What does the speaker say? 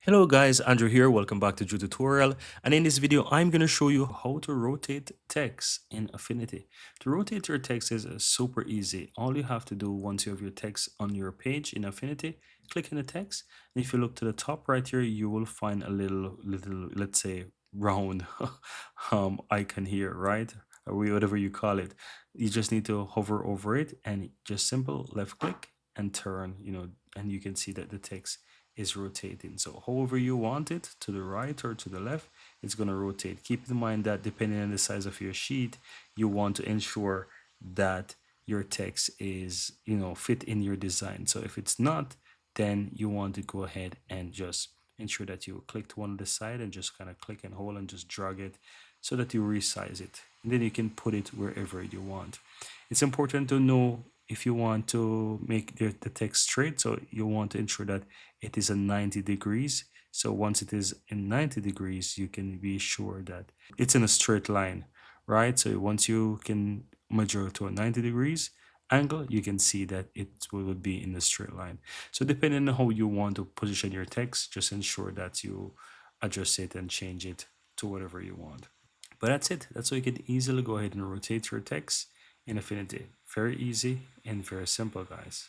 Hello guys, Andrew here. Welcome back to Drew Tutorial. And in this video, I'm going to show you how to rotate text in Affinity. To rotate your text is super easy. All you have to do once you have your text on your page in Affinity, click in the text. And if you look to the top right here, you will find a little, let's say, round icon here, right? Or whatever you call it. You just need to hover over it and just simple left click and turn, and you can see that the text is rotating. So however you want it, to the right or to the left, it's going to rotate. Keep in mind that depending on the size of your sheet, you want to ensure that your text is, fit in your design. So if it's not, then you want to go ahead and just ensure that you click to one of the side and just kind of click and hold and just drag it so that you resize it. And then you can put it wherever you want. It's important to know if you want to make the text straight, so you want to ensure that it is a 90 degrees. So once it is in 90 degrees, you can be sure that it's in a straight line, right? So once you can measure to a 90 degrees angle, you can see that it will be in a straight line. So depending on how you want to position your text, just ensure that you adjust it and change it to whatever you want. But that's it. That's how you can easily go ahead and rotate your text in Affinity. Very easy and very simple, guys.